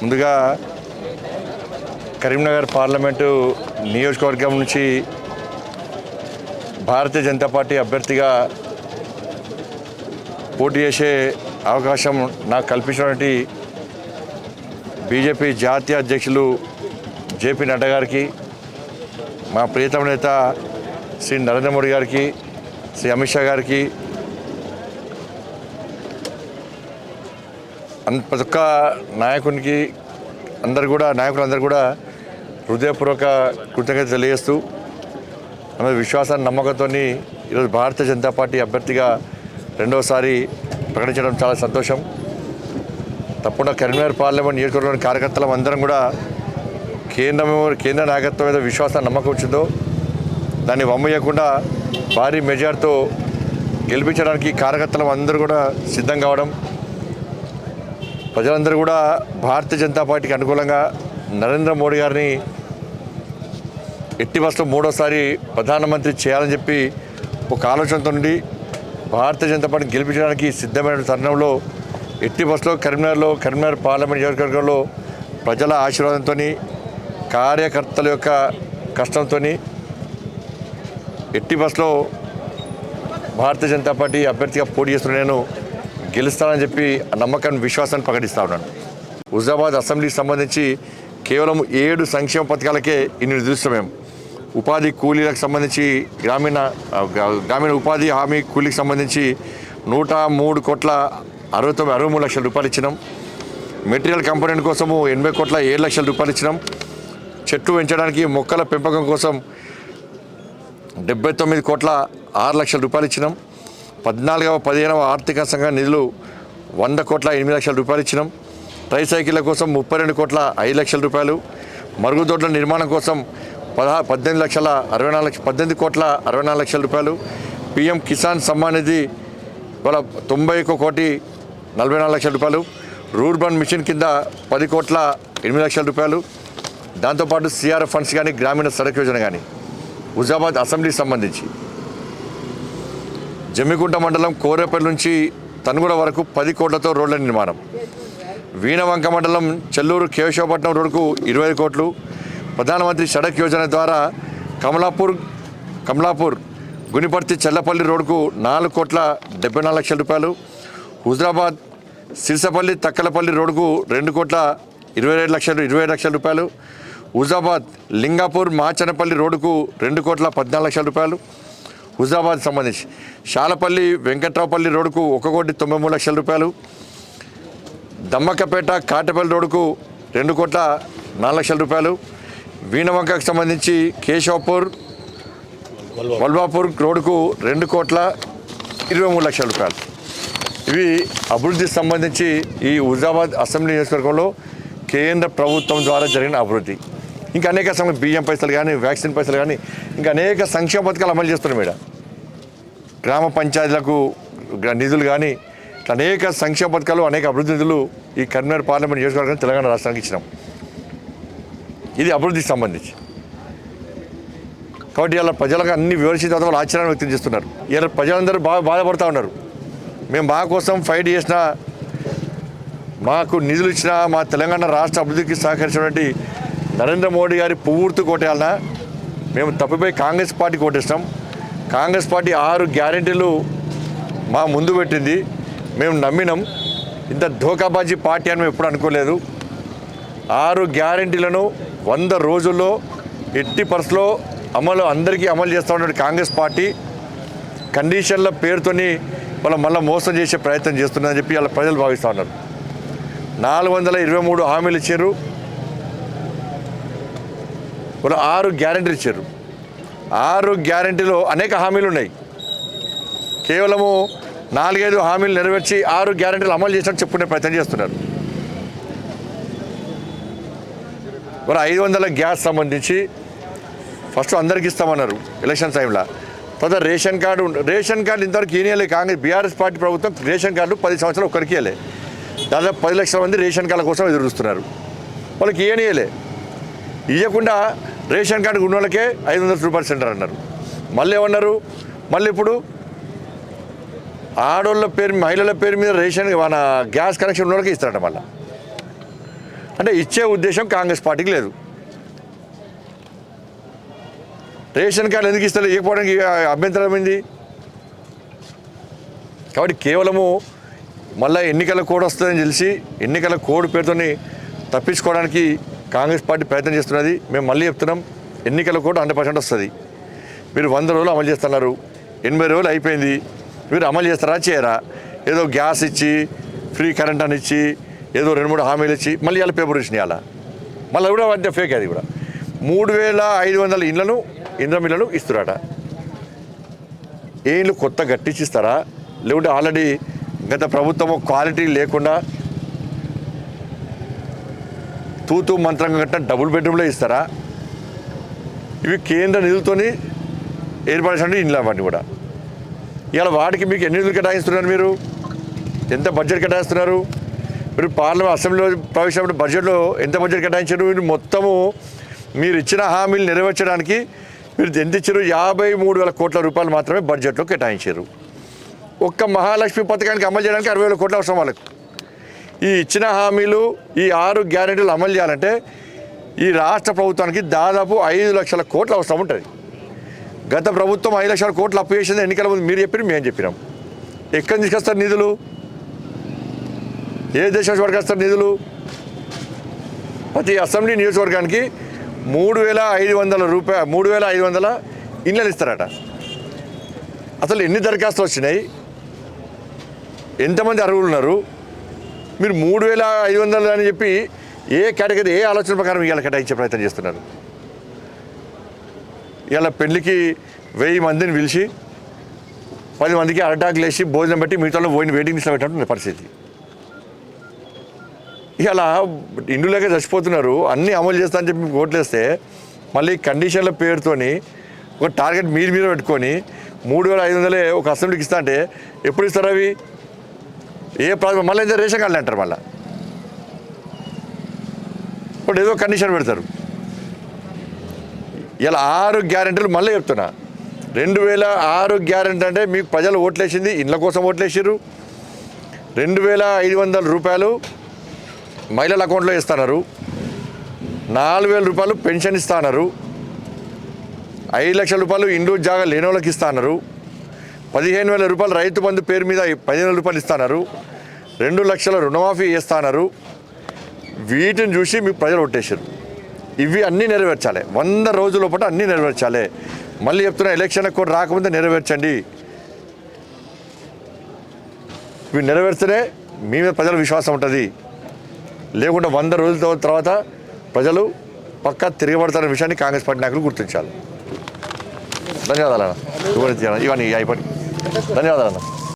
ముందుగా కరీంనగర్ పార్లమెంటు నియోజకవర్గం నుంచి భారతీయ జనతా పార్టీ అభ్యర్థిగా పోటీ చేసే అవకాశం నాకు కల్పించినటువంటి బీజేపీ జాతీయ అధ్యక్షులు జేపీ నడ్డా గారికి, మా ప్రియతమ నేత శ్రీ నరేంద్ర మోడీ గారికి, శ్రీ అమిత్ షా గారికి, ప్రతి ఒక్క నాయకునికి నాయకులందరూ కూడా హృదయపూర్వక కృతజ్ఞత తెలియజేస్తూ ఆమె విశ్వాసాన్ని నమ్మకంతో ఈరోజు భారతీయ జనతా పార్టీ అభ్యర్థిగా రెండవసారి ప్రకటించడం చాలా సంతోషం. తప్పకుండా కరీంనగర్ పార్లమెంట్ నియోజకవర్గంలోని కార్యకర్తలం అందరం కూడా కేంద్ర నాయకత్వం మీద విశ్వాసాన్ని నమ్మకం వచ్చిందో దాన్ని వమ్మయ్యకుండా భారీ మెజార్టీతో గెలిపించడానికి కార్యకర్తలం అందరూ కూడా సిద్ధం కావడం, ప్రజలందరూ కూడా భారతీయ జనతా పార్టీకి అనుకూలంగా నరేంద్ర మోడీ గారిని ఎట్టి బస్సులో మూడోసారి ప్రధానమంత్రి చేయాలని చెప్పి ఒక ఆలోచనతో నుండి భారతీయ జనతా పార్టీని గెలిపించడానికి సిద్ధమైన తరుణంలో ఎట్టి బస్సులో కరీంనగర్ పార్లమెంట్ నియోజకవర్గంలో ప్రజల ఆశీర్వాదంతో, కార్యకర్తల యొక్క కష్టంతో ఎట్టి బస్సులో భారతీయ జనతా పార్టీ అభ్యర్థిగా పోటీ చేస్తున్న నేను గెలుస్తానని చెప్పి ఆ నమ్మకాన్ని, విశ్వాసాన్ని ప్రకటిస్తూ ఉన్నాను. హుజరాబాద్ అసెంబ్లీకి సంబంధించి కేవలం 7 సంక్షేమ పథకాలకే ఇన్ని నిధులిస్తాం. మేము ఉపాధి కూలీలకు సంబంధించి గ్రామీణ ఉపాధి హామీ కూలీకి సంబంధించి 103,63 లక్షల రూపాయలు ఇచ్చినాం. మెటీరియల్ కంపోనెంట్ కోసము 80,07 లక్షల రూపాయలు ఇచ్చినాం. చెట్లు పెంచడానికి మొక్కల పెంపకం కోసం 79,06 లక్షల రూపాయలు ఇచ్చినాం. 14వ 15వ ఆర్థిక సంఘ నిధులు 100,08 లక్షల రూపాయలు ఇచ్చినాం. ట్రైసైకిళ్ల కోసం 32,05 లక్షల రూపాయలు, మరుగుదొడ్ల నిర్మాణం కోసం 18,64 లక్షల రూపాయలు, పిఎం కిసాన్ సమ్మాన్ నిధి ఇవాళ 91,44 లక్షల రూపాయలు, రూర్బన్ మిషన్ కింద 10,08 లక్షల రూపాయలు, దాంతోపాటు సిఆర్ఎఫ్ ఫండ్స్ కానీ, గ్రామీణ సడక్ యోజన కానీ. హుజరాబాద్ అసెంబ్లీకి సంబంధించి జమ్మికుంట మండలం కోరేపల్లి నుంచి తనుగుడ వరకు 10 కోట్లతో రోడ్ల నిర్మాణం, వీణవంక మండలం చెల్లూరు కేశవపట్నం రోడ్డుకు 25 కోట్లు, ప్రధానమంత్రి సడక్ యోజన ద్వారా కమలాపూర్ గునిపర్తి చెల్లపల్లి రోడ్డుకు 4,74 లక్షల రూపాయలు, హుజరాబాద్ సిరిసపల్లి తక్కలపల్లి రోడ్డుకు 2,27 లక్షల రూపాయలు, హుజరాబాద్ లింగాపూర్ మాచనపల్లి రోడ్డుకు 2,14 లక్షల రూపాయలు, హుజరాబాద్ సంబంధించి శాలపల్లి వెంకట్రావుపల్లి రోడ్డుకు 1,93 లక్షల రూపాయలు, దమ్మక్కపేట కాటపల్లి రోడ్డుకు 2,04 లక్షల రూపాయలు, వీణవంకకు సంబంధించి కేశవపూర్ వల్వాపూర్ రోడ్డుకు 2,23 లక్షల రూపాయలు. ఇవి అభివృద్ధికి సంబంధించి ఈ హుజరాబాద్ అసెంబ్లీ నియోజకవర్గంలో కేంద్ర ప్రభుత్వం ద్వారా జరిగిన అభివృద్ధి. ఇంకా అనేక బియ్యం పైసలు కానీ, వ్యాక్సిన్ పైసలు కానీ, ఇంకా అనేక సంక్షేమ పథకాలు అమలు చేస్తున్నాం. ఇక్కడ గ్రామ పంచాయతీలకు నిధులు కానీ, అనేక సంక్షేమ పథకాలు, అనేక అభివృద్ధి నిధులు ఈ కరీంనగర్ పార్లమెంట్ నియోజకవర్గం తెలంగాణ రాష్ట్రానికి ఇచ్చినాం. ఇది అభివృద్ధికి సంబంధించి. కాబట్టి ఇలా ప్రజలకు అన్ని వివరించిన తర్వాత వాళ్ళు ఆశ్చర్యాన్ని వ్యక్తం చేస్తున్నారు. ఇలా ప్రజలందరూ బాధపడుతూ ఉన్నారు. మేము మా కోసం ఫైట్ చేసినా, మాకు నిధులు ఇచ్చినా, మా తెలంగాణ రాష్ట్ర అభివృద్ధికి సహకరించినటువంటి నరేంద్ర మోడీ గారి పూర్తి కోటేయాలన్నా మేము తప్పిపోయి కాంగ్రెస్ పార్టీ కోటేస్తాం. కాంగ్రెస్ పార్టీ 6 గ్యారెంటీలు మా ముందు పెట్టింది, మేము నమ్మినాం. ఇంత ధోకాబాజీ పార్టీ అని మేము ఎప్పుడు అనుకోలేదు. 6 గ్యారెంటీలను 100 రోజుల్లో ఎట్టి పరిస్థితుల్లో అందరికీ అమలు చేస్తూ ఉన్నటువంటి కాంగ్రెస్ పార్టీ కండిషన్ల పేరుతోని మళ్ళీ మోసం చేసే ప్రయత్నం చేస్తుందని చెప్పి వాళ్ళ ప్రజలు భావిస్తూ ఉన్నారు. 423 హామీలు ఇచ్చారు, 6 గ్యారెంటీలు ఇచ్చారు. 6 గ్యారెంటీలో అనేక హామీలు ఉన్నాయి. కేవలము 4-5 హామీలు నెరవేర్చి 6 గ్యారెంటీలు అమలు చేసినట్టు చెప్పుకునే ప్రయత్నం చేస్తున్నారు. 500 గ్యాస్ సంబంధించి ఫస్ట్ అందరికి ఇస్తామన్నారు ఎలక్షన్ టైంలో. తర్వాత రేషన్ కార్డు ఇంతవరకు ఈయనలే. కాంగ్రెస్ బీఆర్ఎస్ పార్టీ ప్రభుత్వం రేషన్ కార్డు 10 సంవత్సరాలు ఒక్కరికి ఇవ్వలే. దాదాపు 10 లక్షల మంది రేషన్ కార్డుల కోసం ఎదురు చూస్తున్నారు. వాళ్ళకి ఇవ్వనియలే. ఇవ్వకుండా రేషన్ కార్డు ఉన్న వాళ్ళకే 500 రూపాయలు సెంటర్ అన్నారు. మళ్ళీ ఏమన్నారు, మళ్ళీ ఇప్పుడు ఆడోళ్ళ పేరు మహిళల పేరు మీద రేషన్ మన గ్యాస్ కనెక్షన్ ఉన్న వాళ్ళకి ఇస్తారట. మళ్ళీ అంటే ఇచ్చే ఉద్దేశం కాంగ్రెస్ పార్టీకి లేదు. రేషన్ కార్డు ఎందుకు ఇస్తారు, ఇవ్వకపోవడానికి అభ్యంతరం ఏంది? కాబట్టి కేవలము మళ్ళీ ఎన్నికల కోడ్ వస్తుందని తెలిసి ఎన్నికల కోడ్ పేరుతోని తప్పించుకోవడానికి కాంగ్రెస్ పార్టీ ప్రయత్నం చేస్తున్నది. మేము మళ్ళీ చెప్తున్నాం, ఎన్నికల కోడ్ 100% వస్తుంది. మీరు 100 రోజులు అమలు చేస్తున్నారు, 80 రోజులు అయిపోయింది, మీరు అమలు చేస్తారా చేయరా? ఏదో గ్యాస్ ఇచ్చి ఫ్రీ కరెంట్ అని ఇచ్చి ఏదో 2-3 హామీలు ఇచ్చి మళ్ళీ ఇలా పేపర్ ఇచ్చినాయి. అలా మళ్ళీ కూడా అంటే ఫేక్. అది కూడా 3500 ఇళ్లను ఇంద్రం ఇళ్లను ఇస్తున్నారట. ఏ ఇళ్ళు కొత్త గట్టించిస్తారా, లేకుంటే ఆల్రెడీ గత ప్రభుత్వం క్వాలిటీ లేకుండా తూతూ మంత్రంగా కట్టిన డబుల్ బెడ్రూమ్లో ఇస్తారా? ఇవి కేంద్ర నిధులతోని ఏర్పడినటువంటి ఇండ్లు అవన్నీ కూడా. ఇవాళ వాటికి మీకు ఎన్ని నిధులు కేటాయిస్తున్నారు? మీరు ఎంత బడ్జెట్ కేటాయిస్తున్నారు? మీరు పార్లమెంట్ అసెంబ్లీలో ప్రవేశించినప్పుడు బడ్జెట్లో ఎంత బడ్జెట్ కేటాయించారు? మీరు మొత్తము మీరు ఇచ్చిన హామీలు నెరవేర్చడానికి మీరు ఎంత ఇచ్చారు? 53,000 కోట్ల రూపాయలు మాత్రమే బడ్జెట్లో కేటాయించారు. ఒక్క మహాలక్ష్మి పథకానికి అమలు చేయడానికి 60,000 కోట్ల అవసరం వాళ్ళకు. ఈ ఇచ్చిన హామీలు, ఈ 6 గ్యారెంటీలు అమలు చేయాలంటే ఈ రాష్ట్ర ప్రభుత్వానికి దాదాపు 5 లక్షల కోట్ల అవసరం ఉంటుంది. గత ప్రభుత్వం 5 లక్షల కోట్లు అప్పు చేసింది ఎన్నికల ముందు. మీరు చెప్పారు, మేము చెప్పినాం. ఎక్కడి నుంచి తీసుకొస్తారు నిధులు? ఏ దేశం వరకు నిధులు? ప్రతి అసెంబ్లీ నియోజకవర్గానికి 3,500 ఇళ్ళని ఇస్తారట. అసలు ఎన్ని దరఖాస్తులు వచ్చినాయి? ఎంతమంది అర్హులు ఉన్నారు? మీరు 3,500 అని చెప్పి ఏ కేటగిరీ, ఏ ఆలోచన ప్రకారం ఇవాళ కేటాయించే ప్రయత్నం చేస్తున్నారు? ఇవాళ పెళ్లికి 1000 మందిని పిలిచి 10 మందికి అరటాకులు వేసి భోజనం పెట్టి మిగతా పోయిన వెయిటింగ్ లిస్ట్లో పెట్టినట్టు పరిస్థితి. ఇలా ఇండ్లులేక చచ్చిపోతున్నారు. అన్నీ అమలు చేస్తా అని చెప్పి ఓట్లేస్తే మళ్ళీ కండిషన్ల పేరుతోని ఒక టార్గెట్ మీరు పెట్టుకొని 3,500 ఒక అసెంబ్లీకి ఇస్తా అంటే ఎప్పుడు ఇస్తారు అవి? ఏ ప్రాబ్లం? మళ్ళీ ఏదో రేషన్ కార్డులు అంటారు. మళ్ళీ ఇప్పుడు ఏదో కండిషన్ పెడతారు. ఇలా 6 గ్యారెంటీలు మళ్ళీ చెప్తున్నా. 2006 గ్యారెంటీ అంటే మీకు ప్రజలు ఓట్లేసింది ఇండ్ల కోసం ఓట్లేసారు. 2,500 రూపాయలు మహిళల అకౌంట్లో ఇస్తున్నారు. 4,000 రూపాయలు పెన్షన్ ఇస్తున్నారు. 5 లక్షల రూపాయలు ఇండ్లు జాగా లేని వాళ్ళకి ఇస్తున్నారు. 15,000 రూపాయలు రైతు బంధు పేరు మీద 15,000 రూపాయలు ఇస్తున్నారు. 2 లక్షల రుణమాఫీ చేస్తున్నారు. వీటిని చూసి మీకు ప్రజలు ఓటేశారు. ఇవి అన్నీ నెరవేర్చాలి. 100 రోజుల లోపల అన్నీ నెరవేర్చాలి. మళ్ళీ చెప్తున్నా, ఎలక్షన్ కూడా రాకముందే నెరవేర్చండి. ఇవి నెరవేర్స్తేనే మీ మీద ప్రజల విశ్వాసం ఉంటుంది. లేకుండా 100 రోజుల తర్వాత ప్రజలు పక్కా తిరగబడతారనే విషయాన్ని కాంగ్రెస్ పార్టీ నాయకులు గుర్తించాలి. ధన్యవాదాలు అన్న. ఇవన్నీ అయిపోయి ధన్యవాదాలు అన్న.